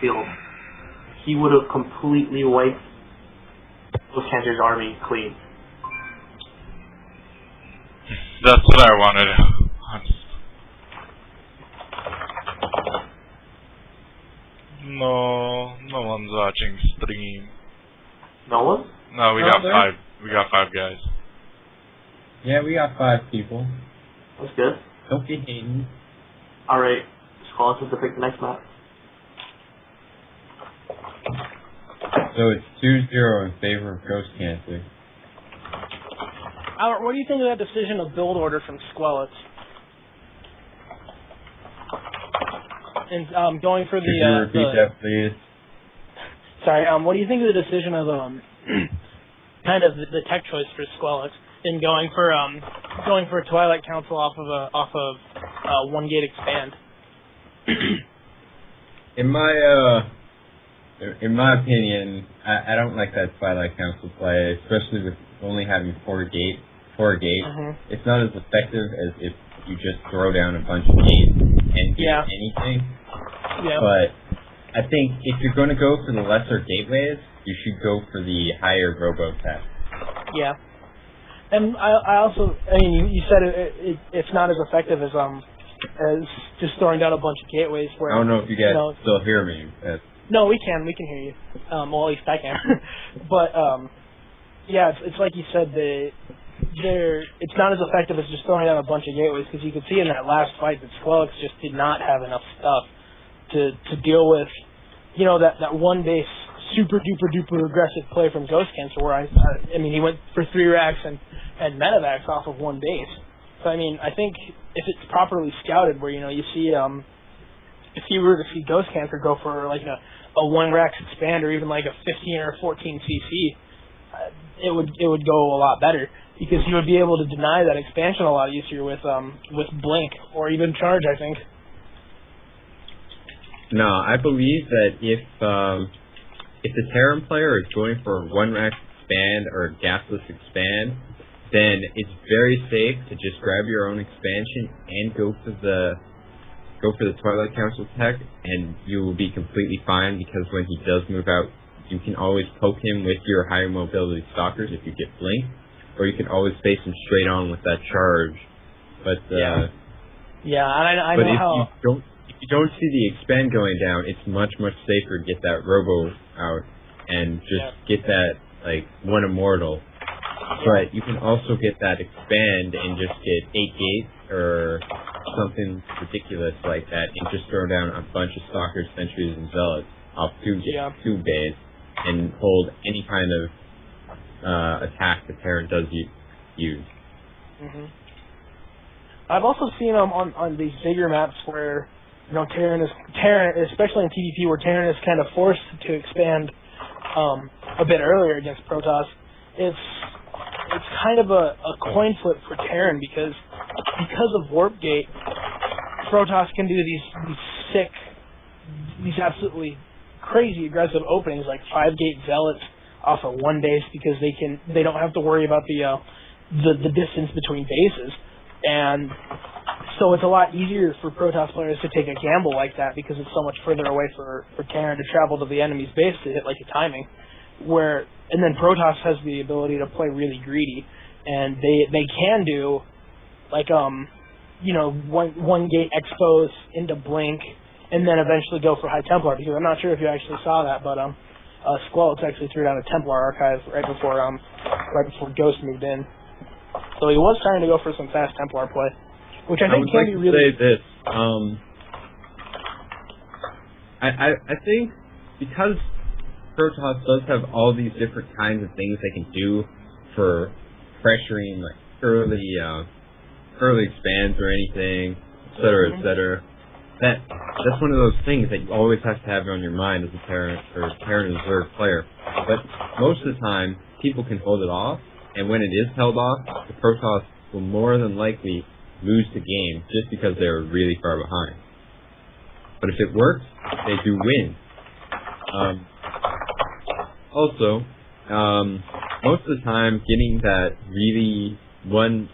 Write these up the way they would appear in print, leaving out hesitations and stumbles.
field, he would have completely wiped Ghost Cancer's army clean. That's what I wanted. No one's watching stream. No one? No, we got five. We got 5 guys. Yeah, we got 5 people. That's good. Don't be hating. Alright, Squall has to pick the next map. So it's 2-0 in favor of Ghost Cancer. Albert, what do you think of that decision of build order from Squelets? And going for the. Could you repeat that, please? Sorry. What do you think of the decision of kind of the tech choice for Squelets in going for a Twilight Council off of 1 gate expand? In my opinion, I don't like that Twilight Council play, especially with only having 4 gates. It's not as effective as if you just throw down a bunch of gates and do anything. Yeah. But I think if you're going to go for the lesser gateways, you should go for the higher robo tech. Yeah. And I also, I mean, you said it's not as effective as just throwing down a bunch of gateways. Where I don't know if you guys still hear me. No, we can hear you. Well, at least I can. But yeah, it's like you said, it's not as effective as just throwing down a bunch of gateways, because you could see in that last fight that Squelix just did not have enough stuff to deal with, you know, that one base super duper aggressive play from Ghost Cancer, where I mean he went for 3 racks and medevacs off of 1 base. So I mean, I think if it's properly scouted, where you see if you were to see Ghost Cancer go for like a 1 rack expand, or even like a 15 or 14 CC, it would go a lot better, because you would be able to deny that expansion a lot easier with Blink or even Charge, I think. No, I believe that if the Terran player is going for a 1 rack expand or a gasless expand, then it's very safe to just grab your own expansion and go for the Twilight Council tech, and you will be completely fine, because when he does move out, you can always poke him with your higher mobility stalkers if you get Blink, or you can always face him straight on with that charge. But yeah, I know how. If you don't see the expand going down, it's much safer to get that robo out and just get that like 1 immortal. But you can also get that expand and just get 8 gates or something ridiculous like that, and just throw down a bunch of stalkers, sentries, and zealots off 2 bays, and hold any kind of attack the Terran does use. I've also seen on these bigger maps where Terran, especially in TDP, where Terran is kind of forced to expand a bit earlier against Protoss. It's kind of a coin flip for Terran, because of Warp Gate, Protoss can do these absolutely crazy aggressive openings, like 5 gate zealots off of 1 base, because they don't have to worry about the distance between bases, and so it's a lot easier for Protoss players to take a gamble like that, because it's so much further away for Terran to travel to the enemy's base to hit like a timing. And then Protoss has the ability to play really greedy, and they can do like 1 gate expose into Blink, and then eventually go for High Templar, because I'm not sure if you actually saw that, but Squelix actually threw down a Templar archive right before Ghost moved in. So he was trying to go for some fast Templar play, which I think can be really. I would like to say this. I think because Protoss does have all these different kinds of things they can do for pressuring like early expands or anything, etc. That's one of those things that you always have to have on your mind as a Terran reserve player. But most of the time, people can hold it off, and when it is held off, the Protoss will more than likely lose the game just because they're really far behind. But if it works, they do win. Also, most of the time, getting that really one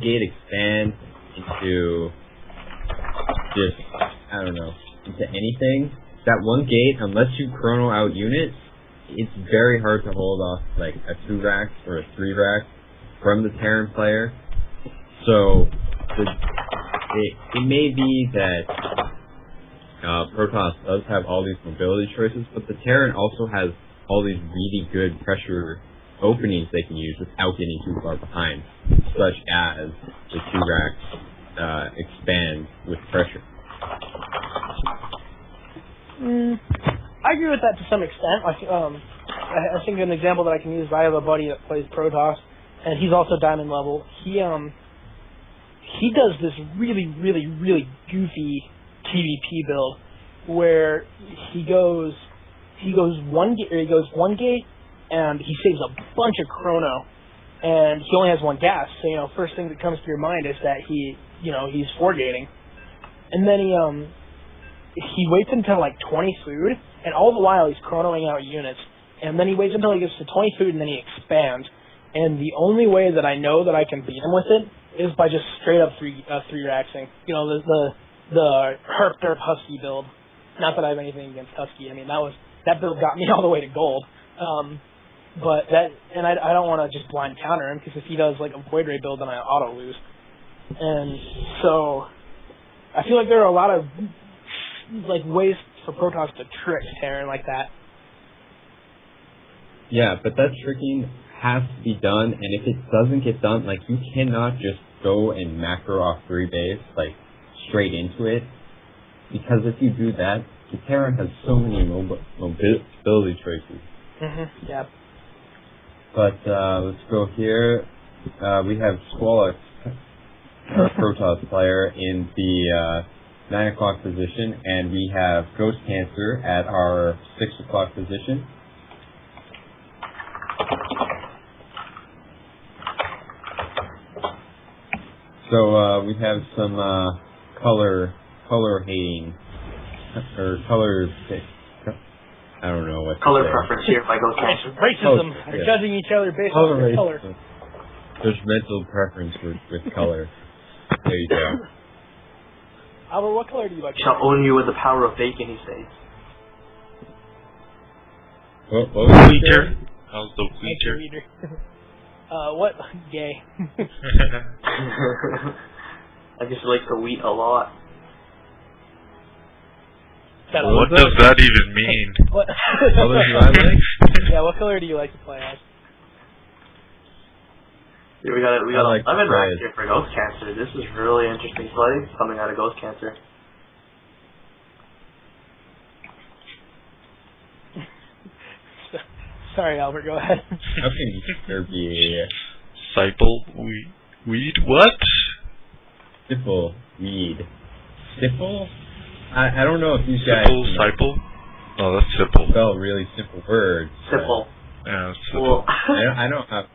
gate expand into just I don't know, into anything, that one gate, unless you chrono out units, it's very hard to hold off like a 2 rack or a 3 rack from the Terran player. So it may be that Protoss does have all these mobility choices, but the Terran also has all these really good pressure openings they can use without getting too far behind, such as the 2 racks expand with pressure. I agree with that to some extent. Like, I think an example that I can use, I have a buddy that plays Protoss, and he's also Diamond level. He does this really, really, really goofy PvP build where he goes one gate, and he saves a bunch of chrono, and he only has 1 gas. So first thing that comes to your mind is that he's 4-gating, and then he waits until like 20 food, and all the while he's chronoing out units, and then he waits until he gets to 20 food, and then he expands. And the only way that I know that I can beat him with it is by just straight up 3-raxing. The herp derp husky build. Not that I have anything against husky. I mean, that build got me all the way to gold. But I don't want to just blind counter him, because if he does like a void ray build, then I auto lose. And so I feel like there are a lot of like ways for Protoss to trick Terran like that. Yeah, but that tricking has to be done, and if it doesn't get done, like, you cannot just go and macro off 3 base, like, straight into it, because if you do that, the Terran has so many mobility choices. Yeah. But let's go here. We have Squall, our Protoss player, in the 9 o'clock position, and we have Ghost Cancer at our 6 o'clock position. So we have some color hating, or color, I don't know what color preference here by Ghost Cancer. Racism. They're judging each other based on their color. There's mental preference with color. There you go. Albert, what color do you like? Shall own you with the power of bacon, he says. What was Wheater. How's the Wheater? What? Gay. I just like the wheat a lot. What does that even mean? What color do I like? Yeah, what color do you like to play as? Yeah, we got like 11 red. racks here for Ghost Cancer. This is really interesting play coming out of Ghost Cancer. Sorry, Albert, go ahead. How can there be Weed? What? Sipple weed? Sipple? I don't know if these guys Sipple? No, that's Sipple. spell really simple words. Simple. Yeah, it's Sipple. Well, I don't have.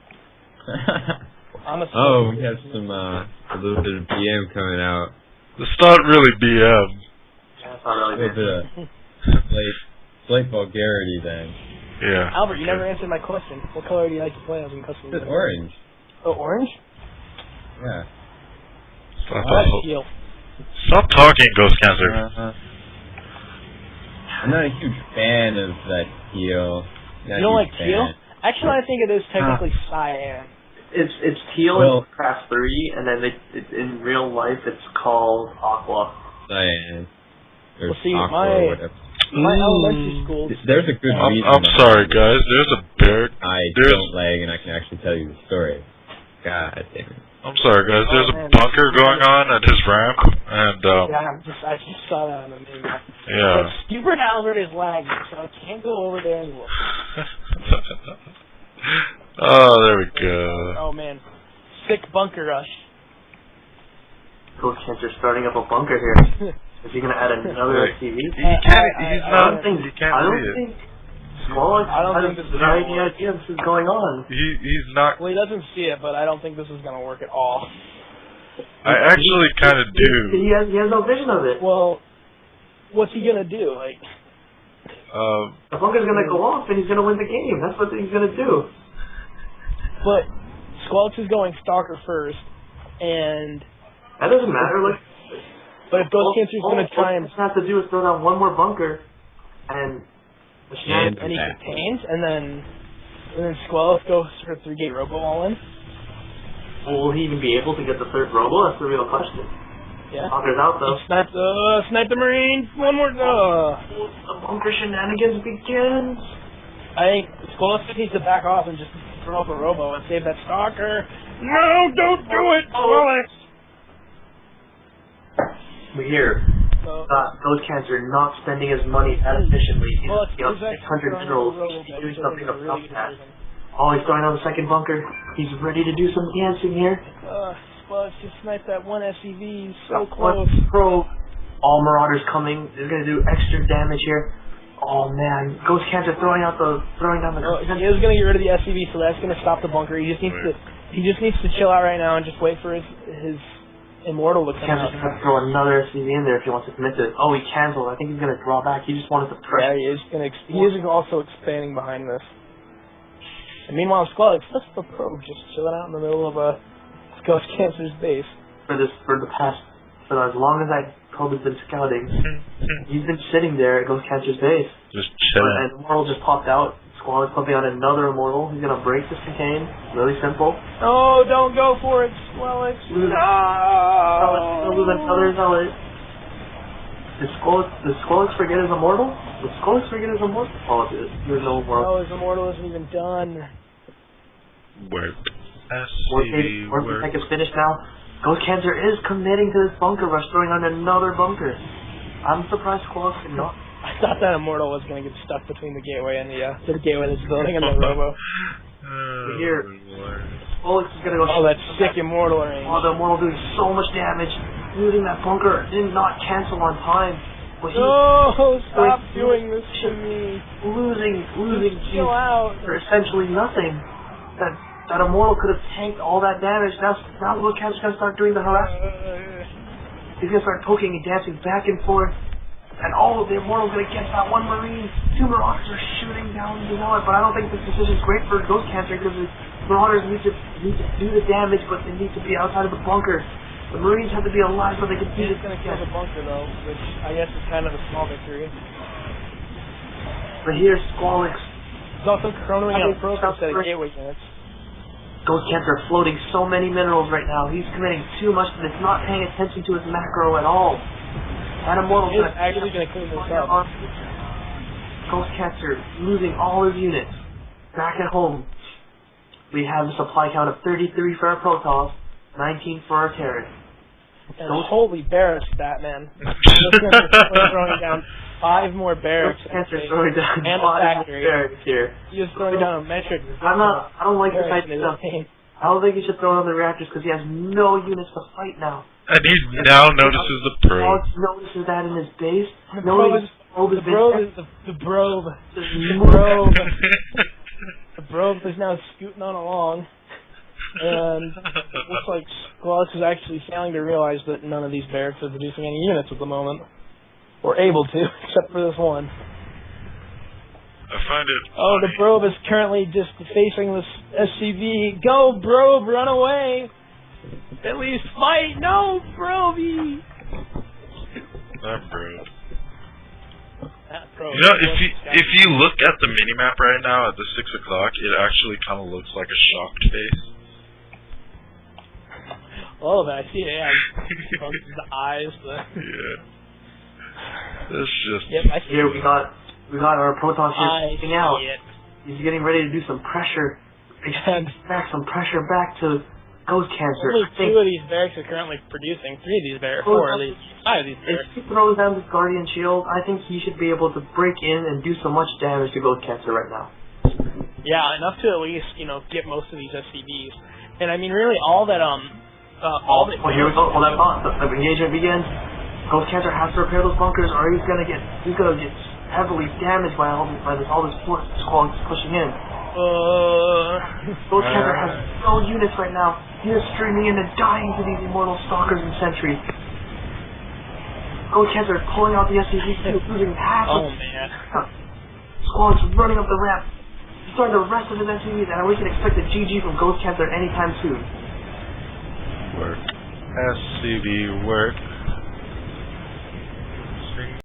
Oh, we have some a little bit of BM coming out. It's not really BM. yeah, it's not A really little big. bit of slight vulgarity then. Yeah. Albert, you never answered my question. What color do you like to play as in custom? It's orange. Oh, orange? Yeah. Stop talking, Ghost Cancer. I'm not a huge fan of that teal. You don't like teal? Actually, I think it is technically cyan. It's teal in Craft 3, and then in real life it's called aqua. Cyan. Or Well, see, aqua my- or whatever. My elementary school. There's a good reason. I'm sorry, guys. There's a bear. Don't lag, and I can actually tell you the story. God damn it. I'm sorry, guys. There's a bunker going on at his ramp, and Yeah, I just saw that on the news. yeah. But stupid Albert is lagging, so I can't go over there and look. Oh, there we go. Oh man, sick bunker rush. Ghost Cancer's starting up a bunker here. Is he gonna add another TV? I don't think Squall has any idea this is going on. He's not. Well, he doesn't see it, but I don't think this is gonna work at all. I actually kind of do. He has no vision of it. Well, what's he gonna do? Like, the bunker's gonna go off and he's gonna win the game. That's what he's gonna do. but Squelch is going Stalker first, and That doesn't matter. Like, But if Ghost Cancer's going to try and... All he has to do is throw down one more bunker, and he contains, and then Squelch goes for 3-gate Robo all in. Well, will he even be able to get the third Robo? That's the real question. Yeah. Bunker's out, though. Snipe the Marine! One more... The bunker shenanigans begins! I think Squelch needs to back off and just throw up a Robo and save that Stalker. No, don't do it, Squelch! We hear Ghost Cancer not spending his money that efficiently. He's got 600 minerals. He's doing something about that. Oh, he's throwing on the second bunker. He's ready to do some dancing here. Squelch just sniped that one SCV. So close. Pro. All Marauders coming. They're going to do extra damage here. Oh man, Ghost Cancer throwing down the. He is going to get rid of the SCV, so that's going to stop the bunker. He just needs to chill out right now and just wait for his Immortal to come out. Cancer's going to throw another SCV in there if he wants to commit to it. Oh, he canceled. I think he's going to draw back. He just wanted to press. Yeah, he is also expanding behind this. And meanwhile, Squelch, that's the probe just chilling out in the middle of Ghost Cancer's base. For as long as probe has been scouting, he's been sitting there at Ghost Cancer's base. Just chilling. And Immortal just popped out. Squall is pumping out another Immortal. He's going to break this contain. Really simple. Oh, don't go for it, Squelch. No! Lose another Zealot. Did Squelch forget his Immortal? Did Squelch forget his Immortal? Oh, there's no Immortal. No, his Immortal isn't even done. Work. Work. Is finished now. Ghost Cancer is committing to this bunker rush, throwing on another bunker. I'm surprised Squelch did not. I thought that Immortal was going to get stuck between the gateway and the gateway that's building and the Robo. Here, Squelch is going to go. Oh, that sick Immortal range. Oh, the Immortal doing so much damage. Losing that bunker did not cancel on time. No, stop doing this to me. Losing chill out. For essentially nothing. That Immortal could have tanked all that damage. Now Ghost Cancer's going to start doing the harassment. He's going to start poking and dancing back and forth. And all of the Immortal's going to get that one Marine. 2 Marauders are shooting down the Zealot, but I don't think this decision's great for Ghost Cancer because the Marauders need to do the damage, but they need to be outside of the bunker. The Marines have to be alive so they can do this. He's going to kill the bunker though, which I guess is kind of a small victory. But here's Squelch. He's also chronoing out probe instead of gateway units. Ghost Cancer floating so many minerals right now. He's committing too much to this, not paying attention to his macro at all. That Immortal's actually going to clean this up. Ghost Cancer losing all his units. Back at home, we have a supply count of 33 for our Protoss, 19 for our Terran. And holy barracks, Batman. Ghost Cancer's throwing down 5 more barracks. Ghost Cancer's throwing down and 5 more factory. barracks here. He's just throwing down a metric. I don't like this idea. I don't think he should throw on the reactors because he has no units to fight now. And he now notices the probe. He notices that in his base. The probe is now scooting on along. And it looks like Squelch is actually failing to realize that none of these barracks are producing any units at the moment. Or able to, except for this one. I find it funny. Oh, the probe is currently just facing this SCV. Go, probe, run away! At least fight! No, Probey! That probe. That probe. You know, if you look at the minimap right now at the 6 o'clock, it actually kind of looks like a shocked face. Oh, but I see it. Yeah, the eyes. Yeah. It's just. Yep, I see here it. we got our Protoss here sticking out. It. He's getting ready to do some pressure. Some pressure back to Ghost Cancer. Only 2 of these barracks are currently producing. 3 of these barracks, 4 at least. 5 of these barracks. If he throws down this Guardian Shield, I think he should be able to break in and do so much damage to Ghost Cancer right now. Yeah, enough to at least, get most of these SCVs. And I mean, really, all that, here we go. Hold that thought. The engagement begins. Ghost Cancer has to repair those bunkers, or he's gonna get heavily damaged by all this force Squelch pushing in. Ghost Cancer has no units right now. He is streaming in and dying to these Immortal Stalkers and Sentries. Ghost Cancer is pulling out the SCV too, losing half of Squelch running up the ramp. He's throwing the rest of his SCVs, and we can expect a GG from Ghost Cancer anytime soon. Work. SCV work.